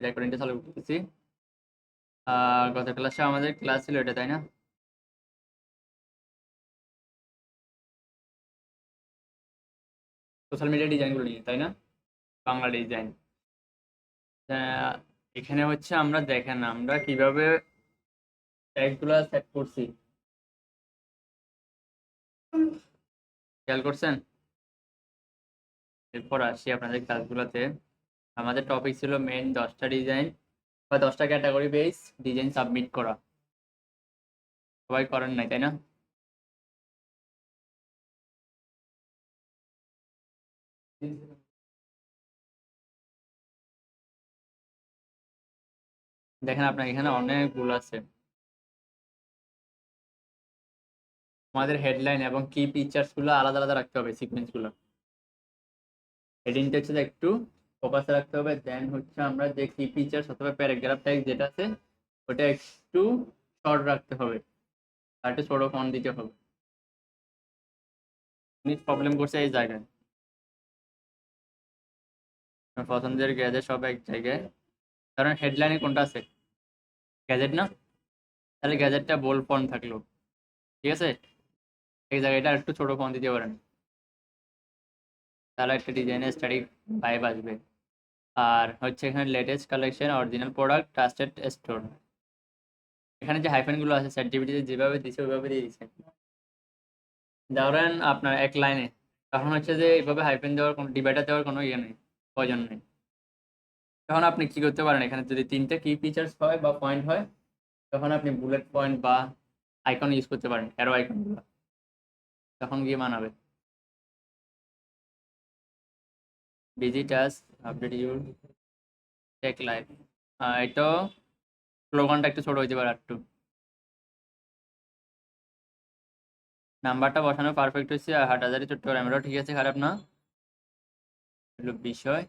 রেকর্ডিংটা চালু করতেছি। গত ক্লাসে আমাদের ক্লাস ছিল এটা, তাই না? সোশ্যাল মিডিয়া ডিজাইনগুলো নিয়ে, তাই না? বাংলা ডিজাইন। এখানে হচ্ছে আমরা দেখেন আমরা কিভাবে ট্যাগগুলো সেট করছি, খেয়াল করছেন? এরপর আসি আপনাদের ক্লাসগুলোতে। আমাদের টপিক ছিল মেন 10টা ডিজাইন বা 10টা ক্যাটাগরি বেস ডিজাইন সাবমিট করা। সবাই করেন নাই, তাই না? দেখেন আপনার এখানে অনেকগুলো আছে। আমাদের হেডলাইন এবং কি পিকচার্স গুলো আলাদা আলাদা রাখতে হবে, সিকোয়েন্স গুলো। হেডিংটা হচ্ছে যে একটু ফোকাসে রাখতে হবে। দেন হচ্ছে আমরা যে কি পিকচার্স অথবা প্যারাগ্রাফ টাইপ যেটা আছে ওটা একটু শর্ট রাখতে হবে, আর একটু ছোট ফন্ট দিতে হবে। প্রবলেম করছে এই জায়গায়। আমার পছন্দের গ্যাজেট সব এক জায়গায়, কারণ হেডলাইনে কোনটা আছে? গ্যাজেট না? তাহলে গ্যাজেটটা বোল্ড ফন্ট থাকলো, ঠিক আছে? এই জায়গাটা একটু ছোট ফন্ট দিতে পারেন, তাহলে একটা ডিজাইনের স্টাডি ভাইব আসবে। আর হচ্ছে এখানে latest collection, original product, trusted store. এখানে যে হাইফেন গুলো আছে চ্যাট জিপিটিতে যেভাবে দিছে ওইভাবে দিয়ে দিছে। ধরেন আপনার এক লাইনে, তখন হচ্ছে যে এইভাবে হাইফেন দেওয়ার কোনো ডিভাইডার দেওয়ার কোনো ইয়ে নেই, প্রয়োজন নেই। তখন আপনি কি করতে পারেন, এখানে যদি তিনটা কি ফিচার্স হয় বা পয়েন্ট হয়, তখন আপনি বুলেট পয়েন্ট বা আইকন ইউজ করতে পারেন, অ্যারো আইকন গুলো, তখন গিয়ে মানাবে। Busy task, update your tech life. এটাও স্লোগানটা একটু ছোট হইতে পারে একটু। নাম্বারটা বসানো পারফেক্ট হচ্ছে, আর হাটাজারি চট্টগ্রামেরও ঠিক আছে, খারাপ না। হলো বিষয়,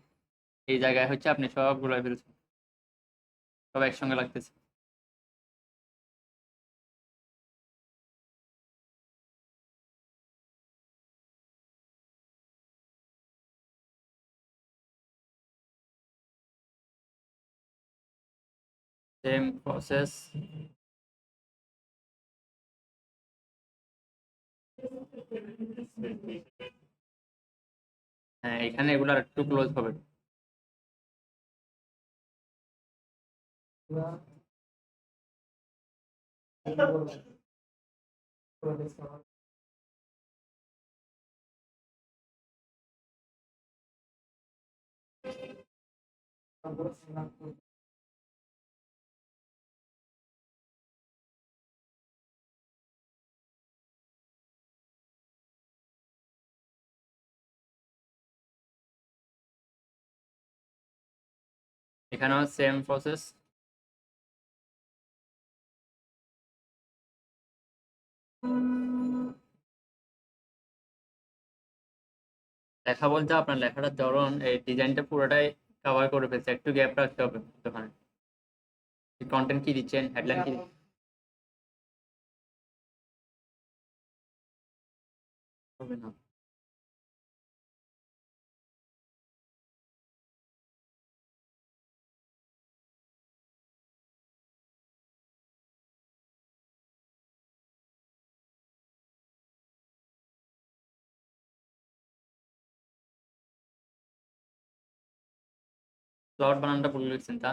এই জায়গায় হচ্ছে আপনি সবগুলো ফেলছেন, সব একসঙ্গে লাগতেছে। Same process. হ্যাঁ, এখানে এগুলো আর একটু ক্লোজ হবে। এখানেও সেম প্রসেস। লেখা বলতে আপনার লেখাটার ধরন এই ডিজাইনটা পুরোটাই কভার করে ফেলছে, একটু গ্যাপ রাখতে হবে ওখানে। কন্টেন্ট কি দিচ্ছেন, হেডলাইন কি হবে না। প্লট বানানটা ভুল লিখছেন তা।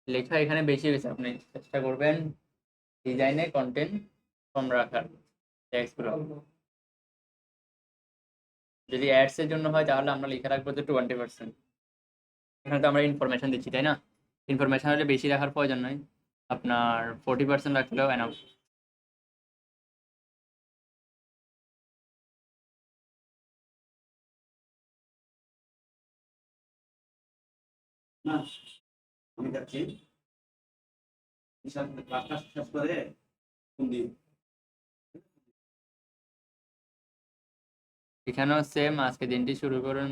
লেখা এখানে বেশি হয়েছে, আপনি চেষ্টা করবেন ডিজাইনে কন্টেন্ট কম রাখার, ট্যাক্সগুলো। যদি অ্যাডস এর জন্য হয় তাহলে আমরা লিখে রাখবো যে 20%। এখানে তো আমরা ইনফরমেশন দিচ্ছি, তাই না? ইনফরমেশন হলে বেশি রাখার প্রয়োজন নয়, আপনার 40% রাখলেও এনাফ। না, আমি যাচ্ছি ক্লাসটা শেষ করে ফোন দিই। এখানেও সেম, আজকে দিনটি শুরু করুন।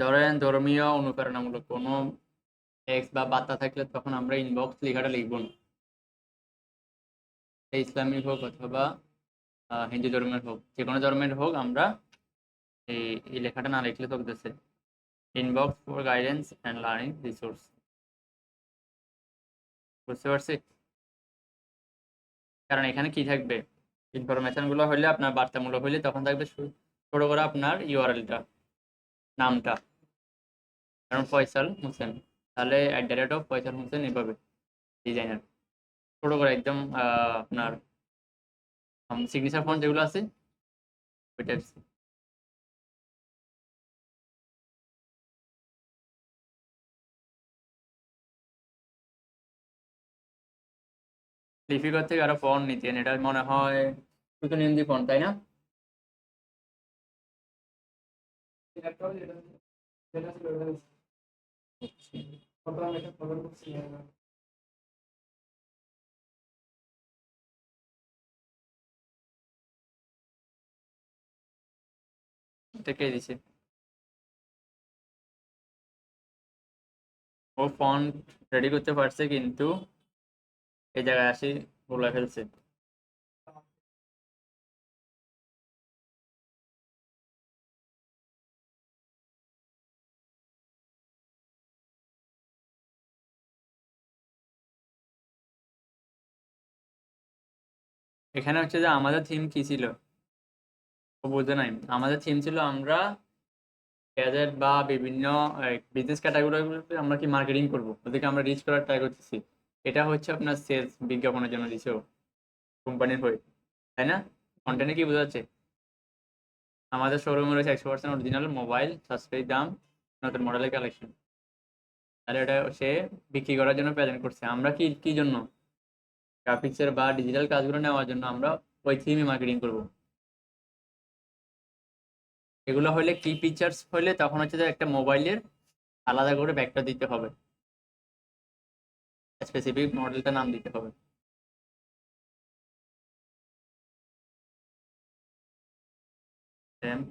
ধরেন ধর্মীয় অনুপ্রেরণামূলক কোনো টেক্সট বা বার্তা থাকলে তখন আমরা ইনবক্স লেখাটা লিখব না। সে ইসলামিক হোক অথবা হিন্দু ধর্মের হোক, যে কোনো ধর্মের হোক, আমরা এই এই লেখাটা না লিখলে চলতেছে। Inbox for guidance and learning resource. বুঝতে পারছি? কারণ এখানে কি থাকবে, ইনফরমেশনগুলো হলে আপনার বার্তামূলক হলে তখন থাকবে ছোট করে আপনার ইউআরএলটা, নামটা। কারণ ফয়সাল হোসেন, তাহলে @ফয়সাল হোসেন এভাবে ডিজাইনার ছোট করে একদম আপনার সিগনেচার ফন্ট যেগুলো আছে ওই টাইপস। লিপিকর থেকে আরো ফন্ট নিতেন, এটা মনে হয় সুতনিন্দি ফন্ট, তাই না? এটা কে দিছে? ও ফন্ট রেডি করতে পারছে কিন্তু এই জায়গায় আসি বলে ফেলছে। এখানে হচ্ছে যে আমাদের থিম কি ছিল, ও বুঝে নাই। আমাদের থিম ছিল আমরা গ্যাজেট বা বিভিন্ন বিজনেস ক্যাটাগরিগুলোতে আমরা কি মার্কেটিং করবো, ওদেরকে আমরা রিচ করার ট্রাই করতেছি। এটা হচ্ছে আপনার সেলস বিজ্ঞাপনের জন্য দিছে কোম্পানির হয়ে, তাই না? কন্টেন্টে কি বোঝা যাচ্ছে? আমাদের শোরুমে রয়েছে 100% অরিজিনাল মোবাইল, সাশ্রয়ী দাম, নতুন মডেলের কালেকশন। তাহলে এটা সে বিক্রি করার জন্য প্রেজেন্ট করছে। আমরা কি কি জন্য, গ্রাফিক্সের বা ডিজিটাল কাজগুলো নেওয়ার জন্য আমরা ওই থিমে মার্কেটিং করব। এগুলো হলে কি ফিচার্স হলে তখন হচ্ছে যে একটা মোবাইলের আলাদা করে ব্যাগটা দিতে হবে, স্পেসিফিক মডেলটা নাম দিতে হবে।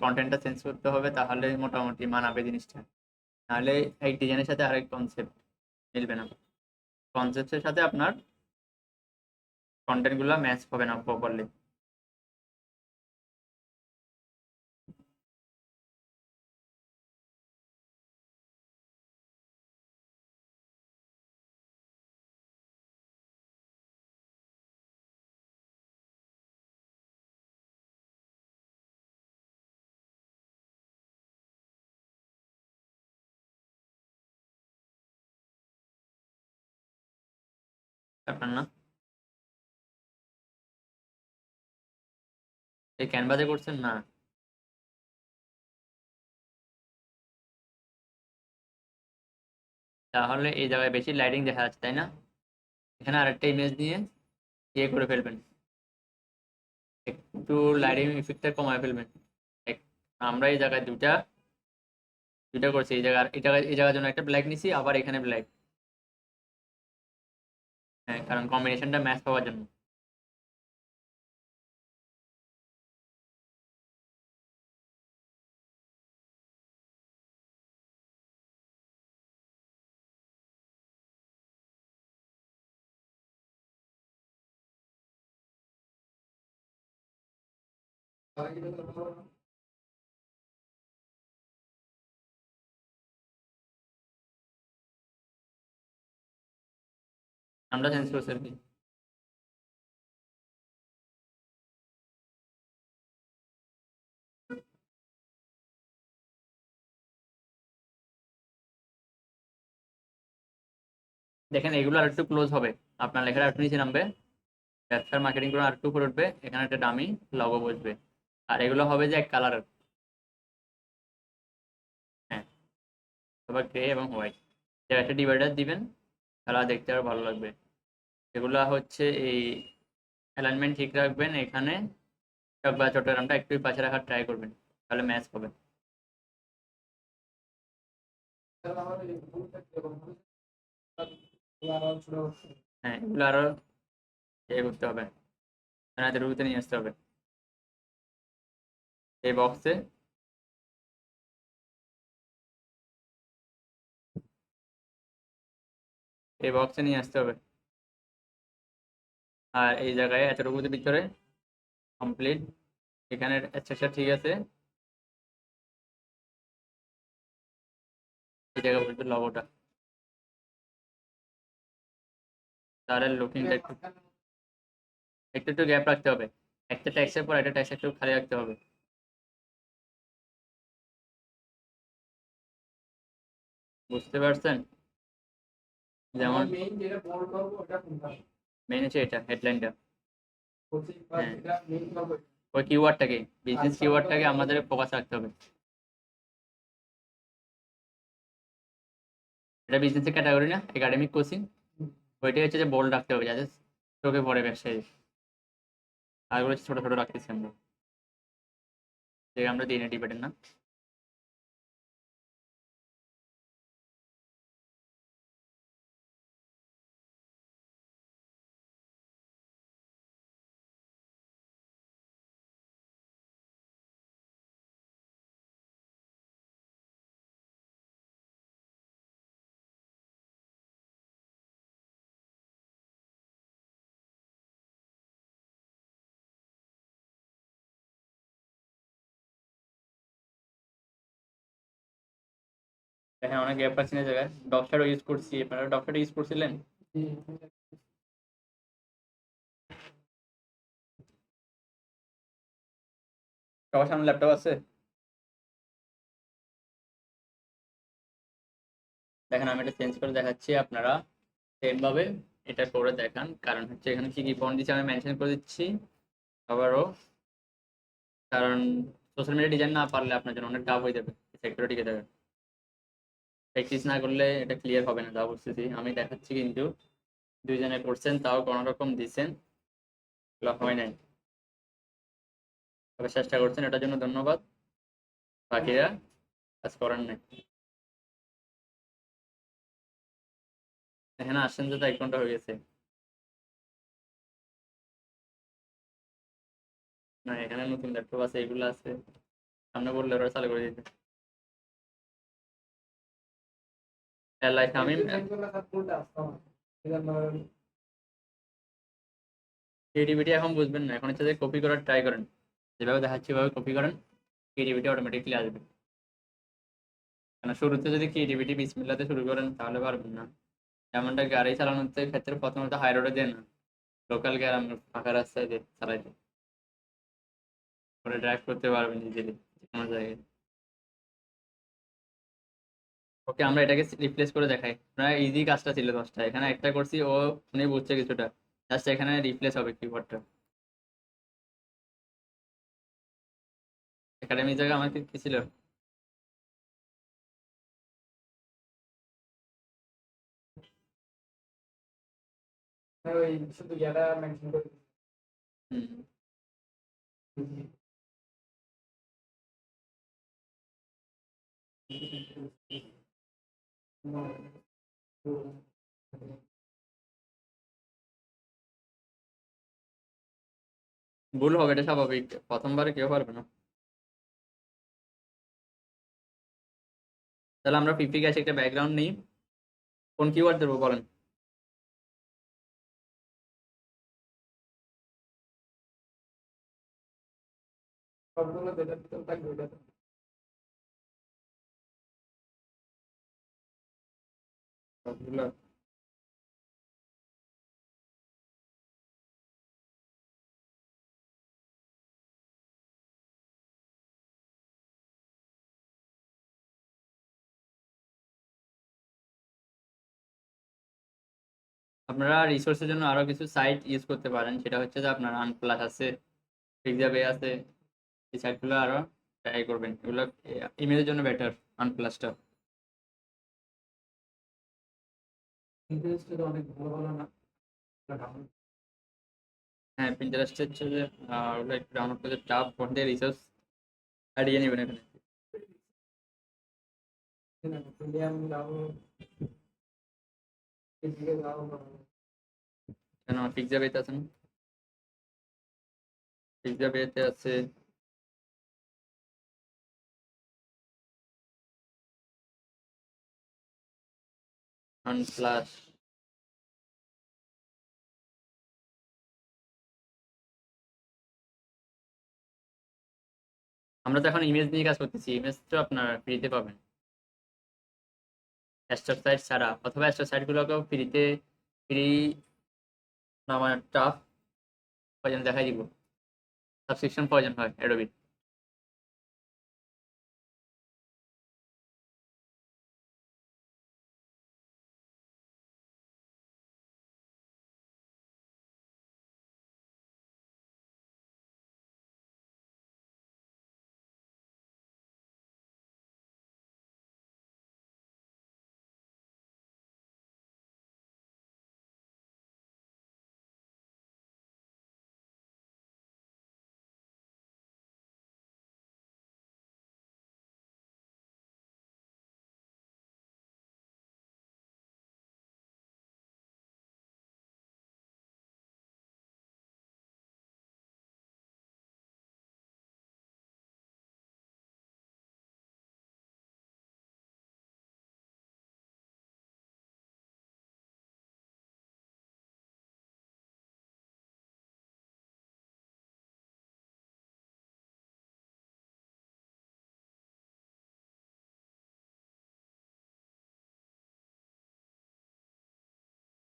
কন্টেন্টটা চেঞ্জ করতে হবে, তাহলে মোটামুটি মানাবে জিনিসটা। নাহলে এই ডিজাইনের সাথে আরেক কনসেপ্ট মিলবে না, কনসেপ্টের সাথে আপনার কন্টেন্ট গুলো ম্যাচ হবে না প্রপারলি। আপনার না, এই ক্যানভাসে করছেন না? তাহলে এই জায়গায় বেশি লাইটিং দেখা যাচ্ছে, তাই না? এখানে আরেকটা ইমেজ নিয়ে ইয়ে করে ফেলবেন, একটু লাইটিং ইফেক্টটা কমায় ফেলবেন। আমরা এই জায়গায় দুইটা দুইটা করছি, এই জায়গার জন্য একটা ব্ল্যাক নিছি, আবার এখানে ব্ল্যাক। হ্যাঁ, কারণ কম্বিনেশনটা ম্যাচ পাওয়ার জন্য। আমরা চেঞ্জ করছি আর কি। দেখেন এগুলো আর একটু ক্লোজ হবে, আপনার লেখাটা একটু নিচে নামবে, ব্যবসার মার্কেটিং করে আর একটু উপরে উঠবে, এখানে একটা ডামি লগো বসবে। আর এগুলো হবে যে এক কালারের। হ্যাঁ, সবার গ্রে এবং হোয়াইট। একটা ডিভাইডার দিবেন, তাহলে দেখতে আরো ভালো লাগবে। এগুলা হচ্ছে এই অ্যালাইনমেন্ট ঠিক রাখবেন এখানে, বা চট্টগ্রামটা একটু পাশে রাখার ট্রাই করবেন, তাহলে ম্যাচ হবে। হ্যাঁ, এগুলো আরো ইয়ে করতে হবে, আপনাদের রুতে নিয়ে আসতে হবে। এই বক্সে এই বক্সে নিয়ে আসতে হবে। আর এই জায়গায় এতটুকু ভিতরে কমপ্লিট। এখানে স্ট্রাকচার ঠিক আছে, এই জায়গা পর্যন্ত লগোটা, তাহলে লুকিংটা একটু একটু একটু গ্যাপ রাখতে হবে। একটা ট্যাক্সের পর একটা ট্যাক্স একটু খালি রাখতে হবে। বুঝতে পারছেন? যেমন মেইন যেটা বোল্ড করবো ওটা কোনটা? মেন হচ্ছে এটা হেডলাইনটা। বলছি হ্যাঁ, এটা মেইন করবো। ওই কিওয়ার্ডটাকে, বিজনেস আচ্ছা, কিওয়ার্ডটাকে আমাদের ফোকাস রাখতে হবে। এটা বিজনেসের ক্যাটাগরি না, একাডেমিক কোচিং। ওইটাই হচ্ছে যে বোল্ড রাখতে হবে যাতে চোখে পড়ে ব্যবসায়ী। আর ওগুলো ছোট ছোট রাখতেছি আমরা, যে আমরা দিই না ডিবেটের না। হ্যাঁ, অনেক গ্যাপ পাচ্ছি না জায়গায়। ডকশাডো ইউজ করছি, আপনারা ডকশাডো ইউজ করছিলেন? সবার সামনে ল্যাপটপ আছে? দেখেন আমি এটা চেঞ্জ করে দেখাচ্ছি, আপনারা সেম ভাবে এটা করে দেখান। কারণ হচ্ছে এখানে কি কি ফন্ট দিচ্ছি আমি মেনশন করে দিচ্ছি আবারও। কারণ সোশ্যাল মিডিয়া ডিজাইন না পারলে আপনার জন্য অনেক টাফ হয়ে যাবে, সেক্টরে টিকে যাবে। প্র্যাকটিস না করলে এটা ক্লিয়ার হবে না, তা বুঝতেছি। আমি দেখাচ্ছি কিন্তু দুইজনে করছেন, তাও কোনো রকম দিচ্ছেন, এগুলো হয় নাই। তবে চেষ্টা করছেন, এটার জন্য ধন্যবাদ। বাকিরা কাজ করেন নাই। এখানে আসছেন যে 1 ঘন্টা হয়ে গেছে। না, এখানে নতুন ল্যাপটপ আছে, এগুলো আছে, সামনে বললে ওরা চালু করে দিতে। লাইক আমি ক্রিয়েটিভিটি এখন বুঝবেন না, এখন হচ্ছে যে কপি করার ট্রাই করেন, যেভাবে দেখাচ্ছি ওইভাবে কপি করেন, ক্রিয়েটিভিটি অটোমেটিকলি আসবে। কেন শুরুতে যদি ক্রিয়েটিভিটি বিসমিল্লাতে শুরু করেন তাহলে পারবেন না। যেমনটা গাড়ি চালানোর ক্ষেত্রে প্রথমত হাই রোডে দেন না, লোকাল গ্রাম ফাঁকা রাস্তায় দিয়ে চালাইতে, পরে ড্রাইভ করতে পারবেন ইজিলি যে কোনো জায়গায়। ওকে, আমরা এটাকে রিপ্লেস করে দেখাই। আপনারা ইজি কাজটা ছিল 10টা, এখানে একটা করছি, ও উনি বুঝছে কিছুটা, জাস্ট এখানে রিপ্লেস হবে কিবোর্ডটা। একাডেমি জায়গা আমার কি ছিল? ওই শুধু ইয়াটা মেনশন করে হুম। ভুল হবে, এটা স্বাভাবিক, প্রথমবার কেউ পারবে না। তাহলে আমরা 50 গ্যাস একটা ব্যাকগ্রাউন্ড নিই। কোন কিওয়ার্ড দেবো বলেন? সবগুলো যেটার ভিতর থাকবে ওটা তো। সবগুলো আপনারা রিসোর্সের জন্য আরো কিছু সাইট ইউজ করতে পারেন, সেটা হচ্ছে যে আপনার আনপ্লাস আছে, পিক্সাবে আছে, এই সাইটগুলো আরো ট্রাই করবেন। এগুলো ইমেজের জন্য বেটার, আনপ্লাসটা। ইন্টারেস্ট তো অনেক ভালো ভালো না। হ্যাঁ, প্রিন্টারেস্ট হচ্ছে যে ওগুলো একটু ডাউনলোড করতে টাফ, ফোন দিয়ে রিসোর্স হারিয়ে নেবেন এখানে। প্রিমিয়াম ডাউনলোড এদিকে যাও না। কেন পিক্সাবেতে আছে না? পিক্সাবেতে আছে আনপ্লাস। আমরা তো এখন ইমেজ নিয়ে কাজ করতেছি, ইমেজ তো আপনার ফ্রিতে পাবেন স্টক সাইট ছাড়া, অথবা স্টক সাইটগুলোকেও ফ্রি নামানোর টাফ, প্রয়োজন দেখাই দিব, সাবস্ক্রিপশন প্রয়োজন হয় অ্যাডোবি।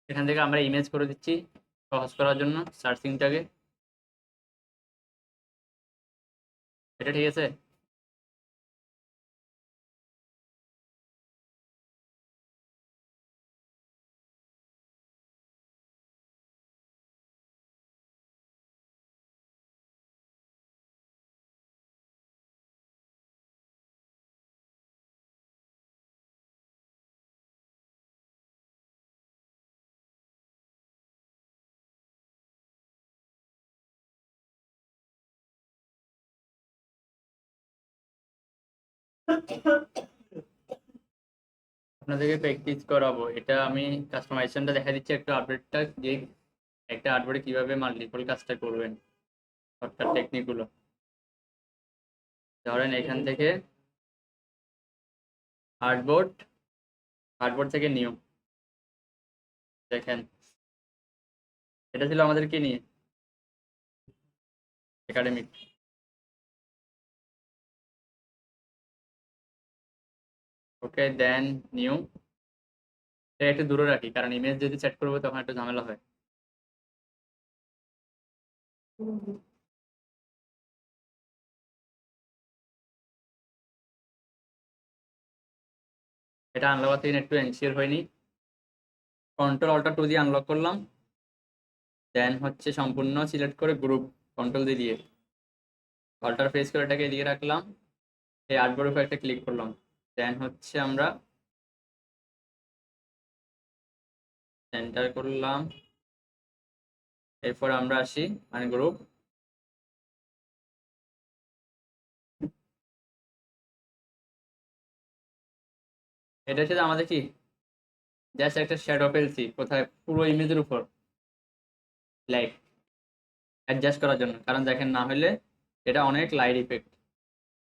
এখান থেকে আমরা ইমেজ করে দিচ্ছি সহজ করার জন্য সার্চিংটাকে। এটা ঠিক আছে। আপনাদেরকে প্র্যাকটিস করাবো, এটা আমি কাস্টমাইজেশনটা দেখা দিচ্ছি একটু আপডেটটা, যে একটা আর্টবোর্ডে কিভাবে মাল্টিপল কাজটা করবেন, শর্টকাট টেকনিকগুলো। ধরেন এখান থেকে আর্টবোর্ড, আর্টবোর্ড থেকে নিউ, দেখেন এটা ছিল আমাদের কি নিয়ে একাডেমিক। ওকে দেন নিউ, এটা একটু দূরে রাখি কারণ ইমেজ যদি সেট করবো তখন একটু ঝামেলা হয়। এটা আনলক থেকে একটু এনশিওর হয়নি, কন্ট্রোল অল্টার টু দিয়ে আনলক করলাম, দেন হচ্ছে সম্পূর্ণ সিলেক্ট করে গ্রুপ কন্ট্রোল দিয়ে অল্টার ফেস করে এটাকে এদিকে রাখলাম, এই আর্টবোর্ড উপর একটা ক্লিক করলাম, দেন হচ্ছে আমরা সেন্টার করলাম, এরপর আমরা আসি মানে গ্রুপ, এটা হচ্ছে যে আমাদের কি জাস্ট একটা শ্যাডো ফেলছি কোথায়, পুরো ইমেজের উপর লাইট অ্যাডজাস্ট করার জন্য, কারণ দেখেন না হলে এটা অনেক লাইট ইফেক্ট,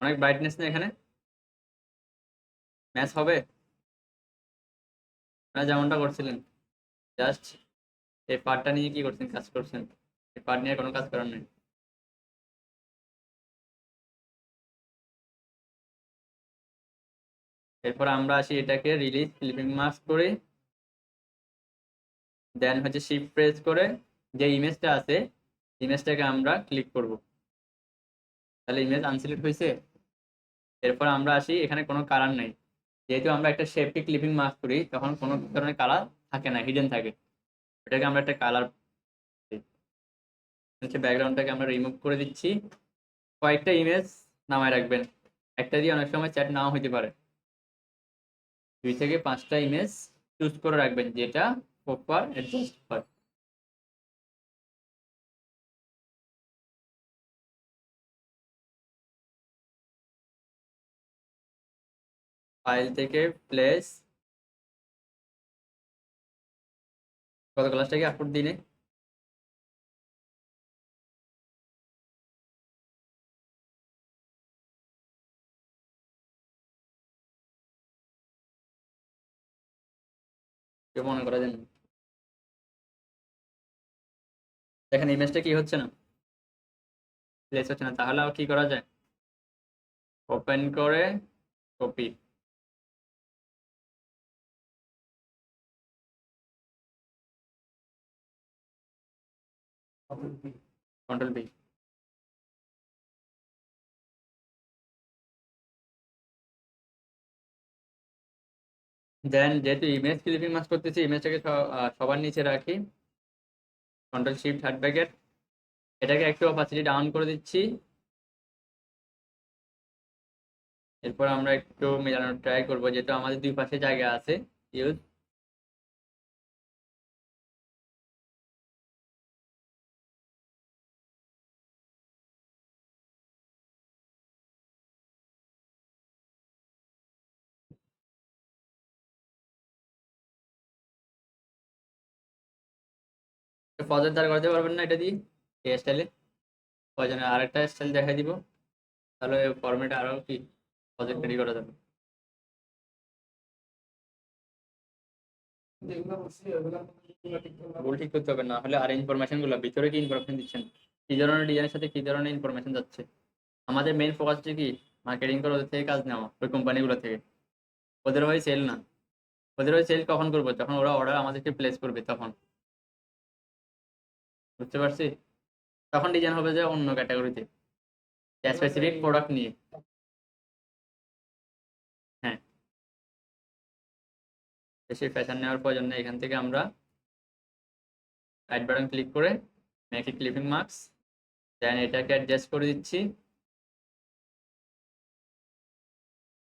অনেক ব্রাইটনেস না এখানে ম্যাচ হবে না, যেমনটা করছিলেন জাস্ট এই পার্টটা নিয়ে কি করছেন, কাজ করছেন, এই পার্ট নিয়ে কোনো কাজ করার নেই। এরপর আমরা আসি এটাকে রিলিজ ফ্লিপিং মাস্ক করে, দেন হচ্ছে শিফট প্রেস করে যে ইমেজটা আছে ইমেজটাকে আমরা ক্লিক করব, তাহলে ইমেজ আনসিলেক্ট হয়েছে। এরপর আমরা আসি, এখানে কোনো কালার নেই, যেহেতু আমরা একটা শেপকে ক্লিপিং মাস্ক করি তখন কোনো ধরনের কালার থাকে না, হিডেন থাকে, এটাকে আমরা একটা কালার হচ্ছে ব্যাকগ্রাউন্ডটাকে আমরা রিমুভ করে দিচ্ছি। কয়েকটা ইমেজ নামায় রাখবেন, একটা দিয়ে অনেক সময় চ্যাট নাও হইতে পারে, 2 থেকে 5টা ইমেজ চুজ করে রাখবেন যেটা প্রপার অ্যাডজাস্ট হয়। ফাইল থেকে প্লেস, গত ক্লাসটাকে আপলোড দিনে কেউ মনে করা যায় না। দেখেন ইমেজটা কি হচ্ছে না, প্লেস হচ্ছে না, তাহলে আর কি করা যায়, ওপেন করে কপি, কন্ট্রোল পি। দেন যেহেতু ইমেজ ক্লিপিং মাস্ক করতেছি, ইমেজটাকে সবার নিচে রাখি, কন্ট্রোল শিফট হার্ড ব্র্যাকেট, এটাকে একটু অপাসিটি ডাউন করে দিচ্ছি। এরপর আমরা একটু মেলানোর ট্রাই করবো, যেহেতু আমাদের দুই পাশে জায়গা আছে। ইউজ ফজর দাঁড় করতে পারবেন না এটা দিয়ে, এই স্টাইলে। প্রয়োজনে আরেকটা স্টাইল দেখাই দিব, তাহলে ফরম্যাট আরো কি প্রজেক্ট রেডি করা যাবে। যেগুলো বলছি ওগুলোর মধ্যে যেগুলো ঠিক করলাম। ভুল ঠিক করতে হবে, না হলে আর ইনফরমেশন গুলো ভিতরে কি ইনফরমেশন দিচ্ছেন, কি ধরনের ডিজাইনের সাথে কি ধরনের ইনফরমেশন যাচ্ছে। আমাদের মেইন ফোকাস হচ্ছে কি মার্কেটিং করে ওদের থেকে কাজ নেওয়া, ওই কোম্পানিগুলো থেকে। ওদের হয়ে সেল না, ওদের হয়ে সেল কখন করবো, যখন ওরা অর্ডার আমাদেরকে প্লেস করবে তখন। বুঝতে পারছি, তখন ডিজাইন হবে যে অন্য ক্যাটাগরিতে, স্পেসিফিক প্রোডাক্ট নিয়ে। হ্যাঁ, বেশি ফ্যাশন নেওয়ার প্রয়োজন নেই। এখান থেকে আমরা রাইট বাটন ক্লিক করে মেক এ ক্লিপিং মার্কস, দেন এটাকে অ্যাডজাস্ট করে দিচ্ছি।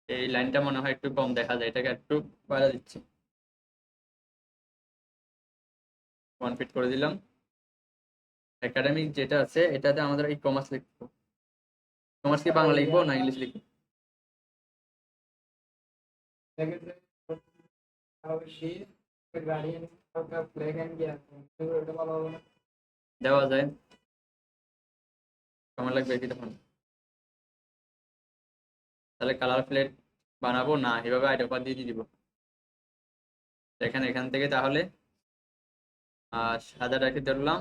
এই লাইনটা মনে হয় একটু কম দেখা যায়, এটাকে একটু বাড়া দিচ্ছি, 1 ফিট করে দিলাম। একাডেমিক যেটা আছে এটাতে আমাদের ই কমার্স লিখবো। কমার্স কি বাংলা লিখবো না ইংলিশ লিখবো? সেক্ষেত্রে তাহলে দিয়ে গার্ডিয়ান একটা ফ্ল্যাগ এন্ড গিয়ে ওটা ভালো হবে না। দেওয়া যায়, কেমন লাগবে কি তখন? তাহলে কালার প্লেট বানাবো না, এভাবে আইডিয়া দিয়ে দিব। এখান থেকে তাহলে সাদা রাখি ধরলাম,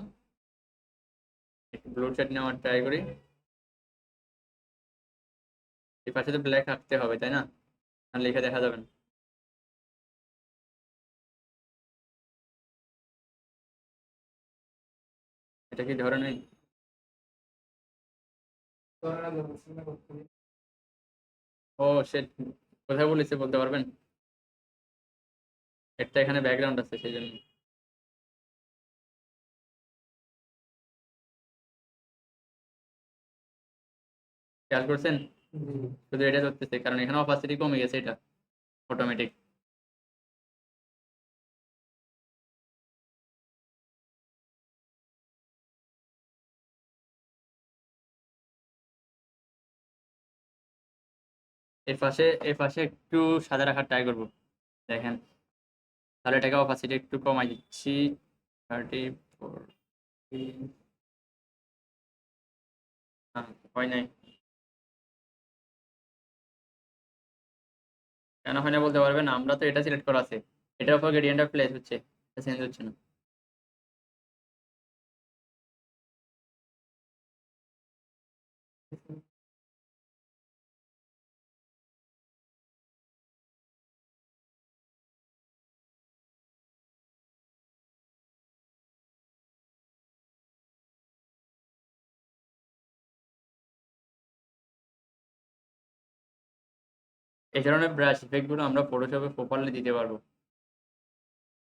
একটু ব্লু শেড নেওয়ার ট্রাই করি। এই পাশে তো ব্ল্যাক রাখতে হবে তাই না, আর লিখে দেখা যাবে না। এটা কি ধরে নেই? তোমরা বলছি না করতে। ও সে কোথায় বলেছে বলতে পারবেন? একটা এখানে ব্যাকগ্রাউন্ড আছে সেই জন্য। খেয়াল করছেন? শুধু এটা ধরতেছে কারণ এখানে অপাসিটি কমে গেছে, এটা অটোমেটিক। এর পাশে একটু সাদা রাখার ট্রাই করবো, দেখেন। তাহলে এটাকে অপাসিটি একটু কমাই দিচ্ছি, 34। হয় নাই, কেন হয় না বলতে পারবেন? আমরা তো এটা সিলেক্ট করা আছে, এটার উপর গ্রেডিয়েন্টটা প্লেস হচ্ছে, এটা চেঞ্জ হচ্ছে না। এই ধরনের ব্রাশ ইফেক্ট গুলো আমরা ফটোশপে প্রপারলি দিতে পারবো।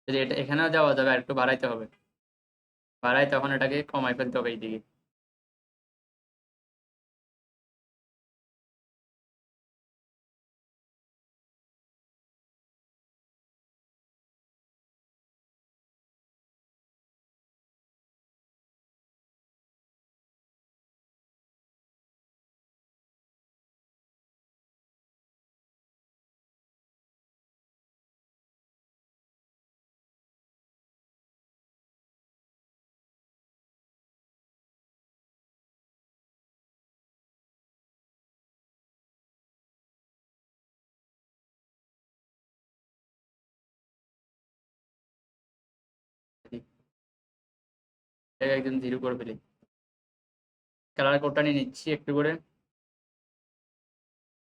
যদি এটা এখানেও যাওয়া যাবে, আর একটু বাড়াইতে হবে, বাড়াই তখন এটাকে কমাই ফেলতে হবে এইদিকে। এটাকে একদম জিরো করে ফেলি, কালার কোডটা নিয়ে নিচ্ছি একটু করে।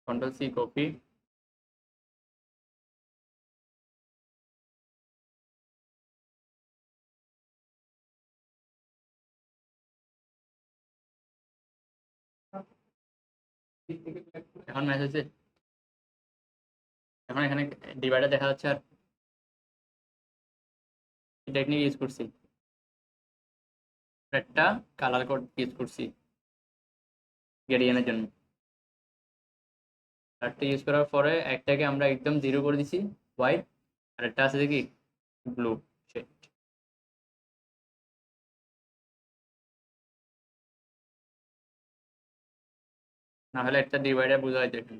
কন্ট্রোল সি কপি, দিক থেকে black করে এখন ম্যাচ হচ্ছে, এখন এখানে ডিভাইডার দেখা যাচ্ছে। আর টেকনিক ইউজ করছি, একটা কালার কোড ইউজ করছি গ্রেডিয়েন্টের জন্য। কালারটা ইউজ করার পরে একটাকে আমরা একদম জিরো করে দিছি হোয়াইট, আর একটা আছে দেখি ব্লু। না হলে একটা ডিভাইডার বোঝা যায় দেখুন।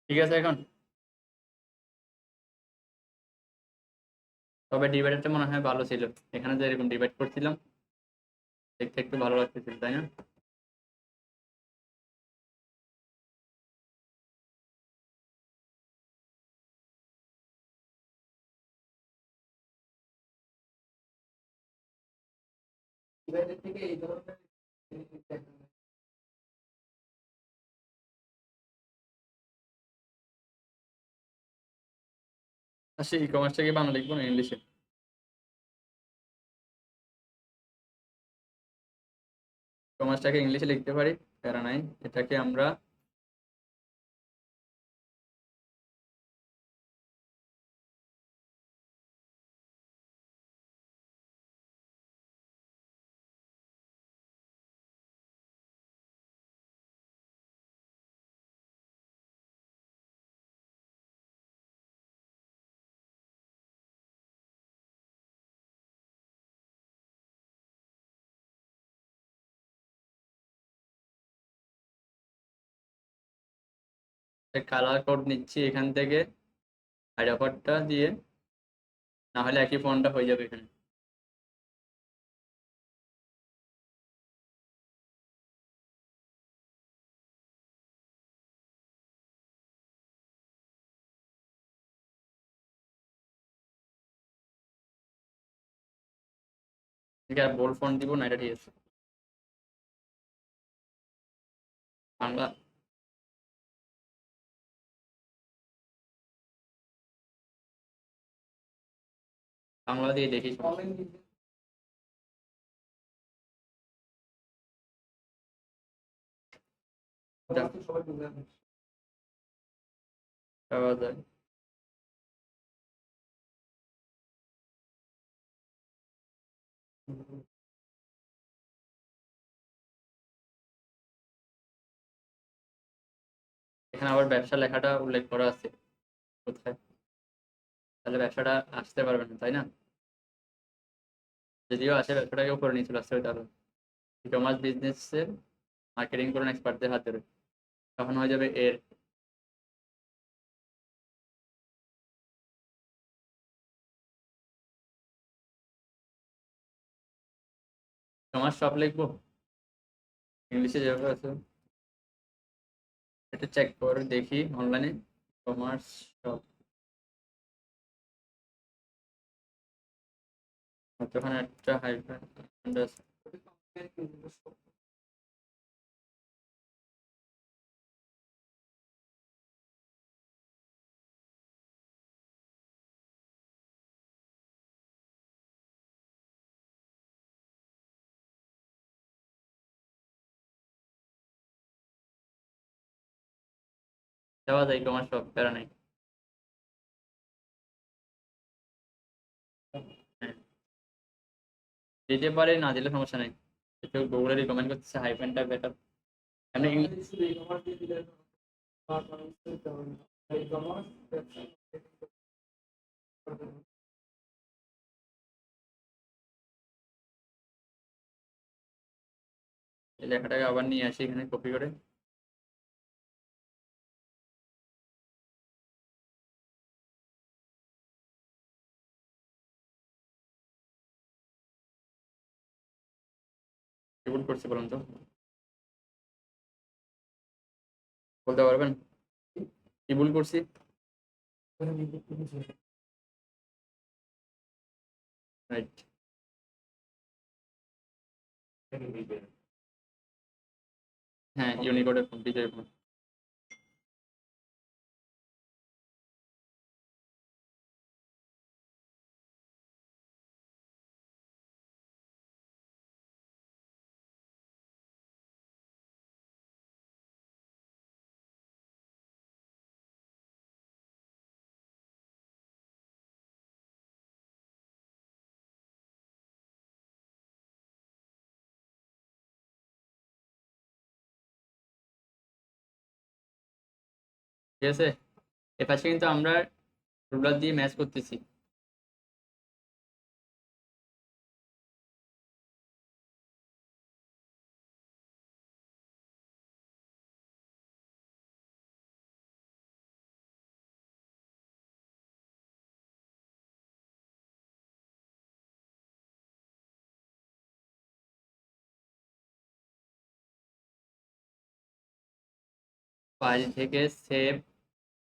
ঠিক আছে এখন, তবে ডিভাইডারটা মনে হয় ভালো ছিল। এখানে যে এরকম ডিভাইড করছিলাম দেখতে একটু ভালো লাগতেছিল, তাই না? divider থেকে এই ধরনের জিনিস দেখা যায়। আচ্ছা, ই কমার্সটা কি বাংলা লিখবো না ইংলিশে? কমার্সটাকে ইংলিশে লিখতে পারি, প্যারা নাই। এটাকে আমরা কালার কোড নিচ্ছি এখান থেকে, হাইডারপারটা দিয়ে, না হলে একই ফোনটা হয়ে যাবে এখানে। ঠিক আছে, বোল্ড ফন্ট দিব না, এটা ঠিক আছে। বাংলা, বাংলা দিয়ে দেখি। Comment দিতে যা, তো সবাই বুঝে যাবে। পাওয়া যায়। এখানে আবার ব্যবসা লেখাটা উল্লেখ করা আছে কোথায়, তাহলে ব্যবসাটা আসতে পারবে না, তাই না? যদিও আসে, ব্যবসাটাকে উপরে নিয়ে চলে আসতে হবে। তাহলে ই কমার্স বিজনেসের মার্কেটিং করুন এক্সপার্টদের হাতে, তখন হয়ে যাবে এর। কমার্স শপ লিখবো ইংলিশে যেভাবে আছে, এটা চেক করে দেখি অনলাইনে। কমার্স শপ, ওখানে একটা হাইফেন আছে। দেওয়া যায় কমার্স শপ, প্যারা নাই। হ্যাঁ, দিতে পারে, না দিলে সমস্যা নেই। কেউ গুগলে রিকমেন্ড করতেছে হাইফেনটা বেটার। এমনি আমাদের শুধু e-commerce দিয়ে দিলে আর কোনো কিছু দিতে হবে না। e-commerce ব্যবসা করতে হবে। লেখাটাকে আবার নিয়ে আসি এখানে কপি করে। কি ভুল করছি বলুন তো, বলতে পারবেন কি ভুল করছি? রাইট। হ্যাঁ, ইউনিকোডের ফন্ট, বিজয় ফন্ট। ঠিক আছে, এ পাশে কিন্তু আমরা রুলার দিয়ে ম্যাচ করতেছি। ফাইল থেকে সেভ,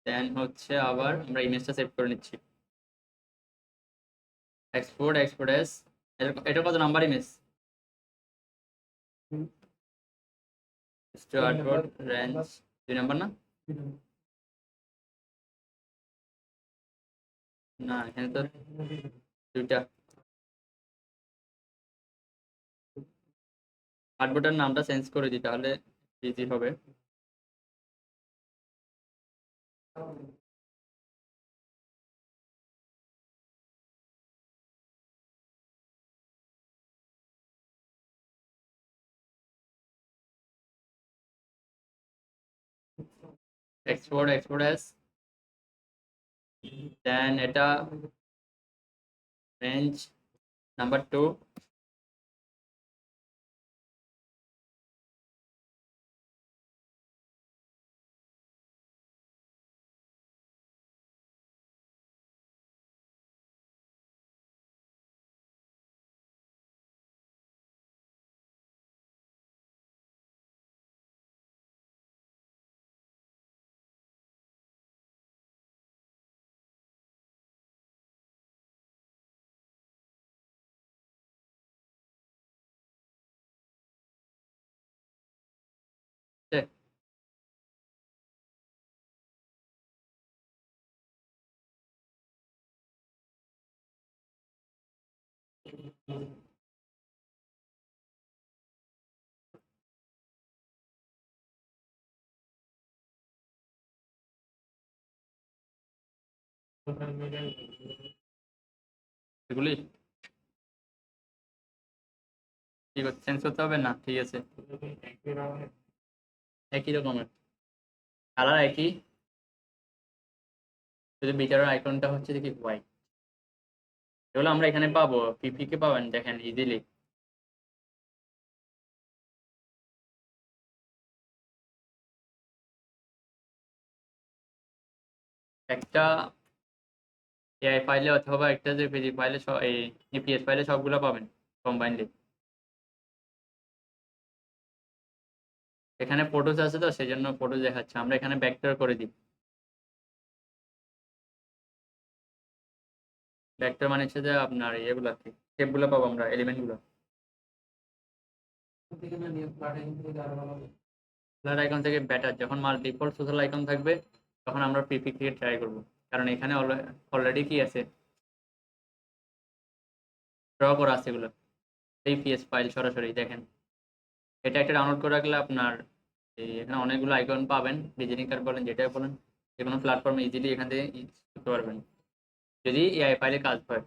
দেন হচ্ছে আবার আমরা ইমেজটা সেভ করে নিচ্ছি। Export, export S. এটা কত number image? Artboard range 2 number না? না, এখানে তো 2টা। আর্টবোর্ডের নামটা চেঞ্জ করে দিই তাহলে ইজি হবে। এক্সপোর্ট, এক্সপোর্ট এস, দেন এটা রেঞ্জ নাম্বার 2। এগুলি কি করতে চেঞ্জ করতে হবে না? ঠিক আছে, একই রকমের কালার একই, শুধু বিটারের আইকনটা হচ্ছে দেখি হোয়াইট। এগুলো আমরা এখানে পাবো, পিপি কে পাবেন দেখেন ইজিলি। একটা এআই ফাইলে অথবা একটা জেপিজি ফাইলে, এই ইপিএস ফাইলে সবগুলো পাবেন কম্বাইন্ডলি। এখানে ফটোস আছে তো সেই জন্য ফটো দেখাচ্ছে, আমরা এখানে ব্যাকটর করে দিই। ব্যাকটর মানে হচ্ছে যে আপনার এগুলো শেপগুলো পাবো আমরা, এলিমেন্টগুলো। ফ্ল্যাট আইকন থেকে ব্যাটার, যখন মাল ডিফল্ট সোশ্যাল আইকন থাকবে তখন আমরা পিপি থেকে ট্রাই করব, কারণ এখানে অলরেডি কি আছে, ড্র করা আছে এগুলো। এই পিএস ফাইল সরাসরি দেখেন, এটা একটা ডাউনলোড করে রাখলে আপনার এই এখানে অনেকগুলো আইকন পাবেন, ভিজিটিং কার্ড বলেন যেটাই বলেন, যে কোনো প্ল্যাটফর্মে ইজিলি এখান থেকে ইউজ করতে পারবেন যদি এআই ফাইলে কাজ হয়।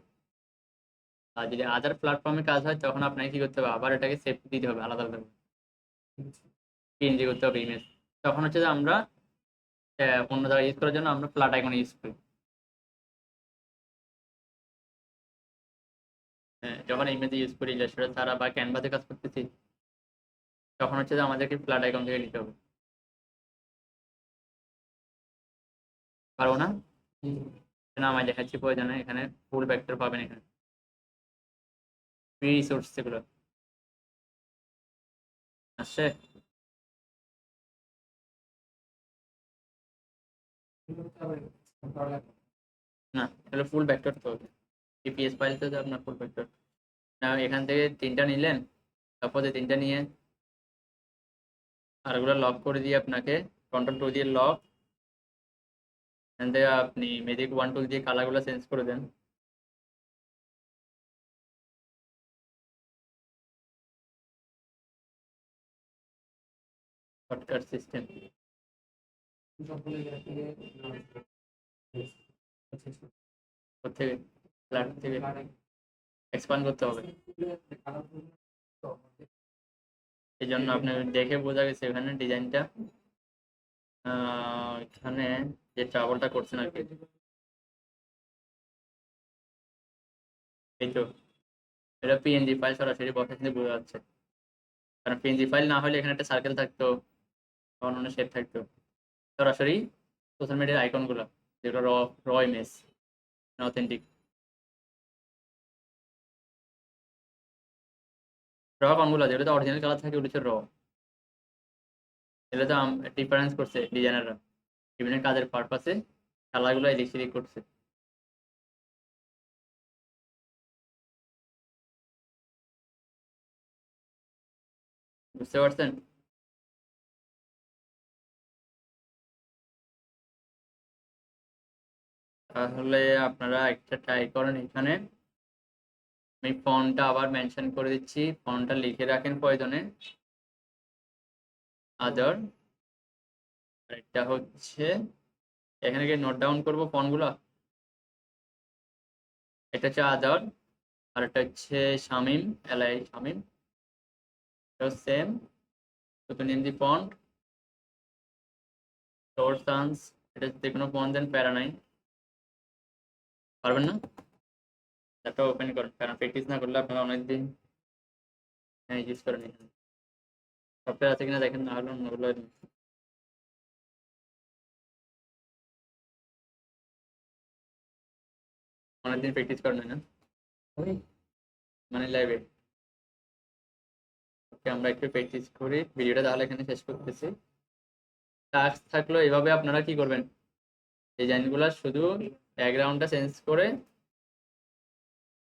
আর যদি আদার প্ল্যাটফর্মে কাজ হয় তখন আপনাকে কি করতে হবে, আবার এটাকে সেভ দিতে হবে আলাদা আলাদা, পিএনজি করতে হবে ইমেজ। তখন হচ্ছে যে আমরা অন্য জায়গায় ইউজ করার জন্য আমরা ফ্ল্যাট আইকন ইউজ করি। যখন ইমেজ ইউজ করি ইলাস্ট্রেটর ছাড়া বা ক্যানভাতে কাজ করতেছি, তখন হচ্ছে যে আমাদেরকে ফ্ল্যাট আইকন থেকে নিতে হবে। পারবো না? না, আমি দেখাচ্ছি প্রয়োজনে, এখানে ফুল ভেক্টর পাবেন, এখানে ফ্রি রিসোর্স এগুলো আসছে। না, এগুলো ফুল ভেক্টর তো ইপিএস ফাইলতে তো আপনার ফুল ভেক্টর। না, এখান থেকে 3টা নিলেন, তারপরে 3টা নিয়ে আর ওগুলো লক করে দিয়ে আপনাকে কন্ট্রোল 2 দিয়ে লক, এখান থেকে আপনি ম্যাজিক 1 টুল দিয়ে কালারগুলো চেঞ্জ করে দেন। শর্টকাট সিস্টেম থেকে ফ্ল্যাট থেকে এক্সপান্ড করতে হবে। এই জন্য আপনি দেখে বোঝা গেছে এখানে ডিজাইনটা, এখানে যে ট্রাভেলটা করছেন আর কি, এই তো এটা পিএনজি ফাইল, সরাসরি বসাতে বোঝা যাচ্ছে। কারণ পিএনজি ফাইল না হলে এখানে একটা সার্কেল থাকতো, অন্য শেপ থাকতো। সরাসরি সোশ্যাল মিডিয়ার আইকনগুলো যেগুলো র র ইমেজ, অথেন্টিক র কনগুলো যেগুলোতে অরিজিনাল কালার থাকে, ওগুলো হচ্ছে র। এগুলো তো ডিফারেন্স করছে ডিজাইনাররা বিভিন্ন কাজের পারপাসে, কালারগুলো এদিক সেদিক করছে। বুঝতে পারছেন? তাহলে আপনারা একটা ট্রাই করেন। এখানে আমি ফন্টটা আবার মেনশন করে দিচ্ছি, ফন্টটা লিখে রাখেন প্রয়োজনে, আদার। এটা হচ্ছে এখানে গিয়ে নোট ডাউন করবো ফন্টগুলো। এটা হচ্ছে আদার, আর এটা হচ্ছে শামিম, এলআই শামিম, সেম। তো নেম দি ফন্ট শর্ট সান্স, এটা যে কোনো ফন্ট দেন, প্যারা নাই। পারবেন না? ল্যাপটপ ওপেন করেন, কারণ প্র্যাকটিস না করলে আপনারা অনেকদিন ইউজ করেন। এখানে সফটওয়্যার আছে কিনা দেখেন, না হলে অন্যগুলো অনেকদিন প্র্যাকটিস করেন না মানে লাইভে। ওকে, আমরা একটু প্র্যাকটিস করি, ভিডিওটা তাহলে এখানে শেষ করতেছি। টাস্ক থাকলো এভাবে আপনারা কি করবেন, ডিজাইনগুলো শুধু ব্যাকগ্রাউন্ডটা চেঞ্জ করে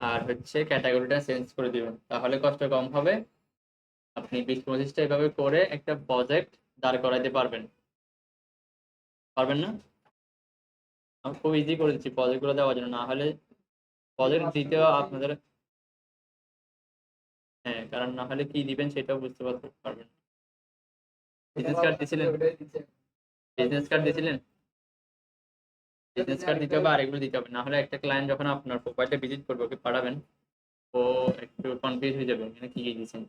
আর হচ্ছে ক্যাটাগরিটা চেঞ্জ করে দিবেন, তাহলে কষ্ট কম হবে। আপনি 20-25টা এভাবে করে একটা প্রজেক্ট দাঁড় করাইতে পারবেন। পারবেন না? আমি খুব ইজি করে দিচ্ছি প্রজেক্টগুলো দেওয়ার জন্য, না হলে প্রজেক্ট দিতেও আপনাদের, হ্যাঁ, কারণ না হলে কি দিবেন সেটাও বুঝতে পারবেন। বিজনেস কার্ড দিছিলেন? বিজনেস কার্ড দিছিলেন? বিজনেস কার্ড দিতে হবে, আর এগুলো দিতে হবে, না হলে একটা ক্লায়েন্ট যখন আপনার প্রোফাইলটা ভিজিট করবে, ওকে পাঠাবেন, ও একটু কনফিউজ হয়ে যাবে এখানে কি কি দিয়েছেন।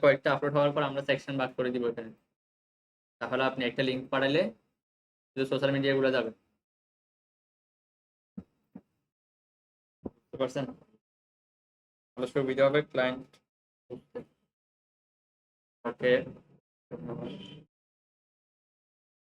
কয়েকটা আপলোড হওয়ার পর আমরা সেকশন ভাগ করে দিব এখানে, তাহলে আপনি একটা লিঙ্ক পাঠালে শুধু সোশ্যাল মিডিয়াগুলো যাবে। বুঝতে পারছেন? তাহলে সুবিধা হবে ক্লায়েন্ট। ওকে।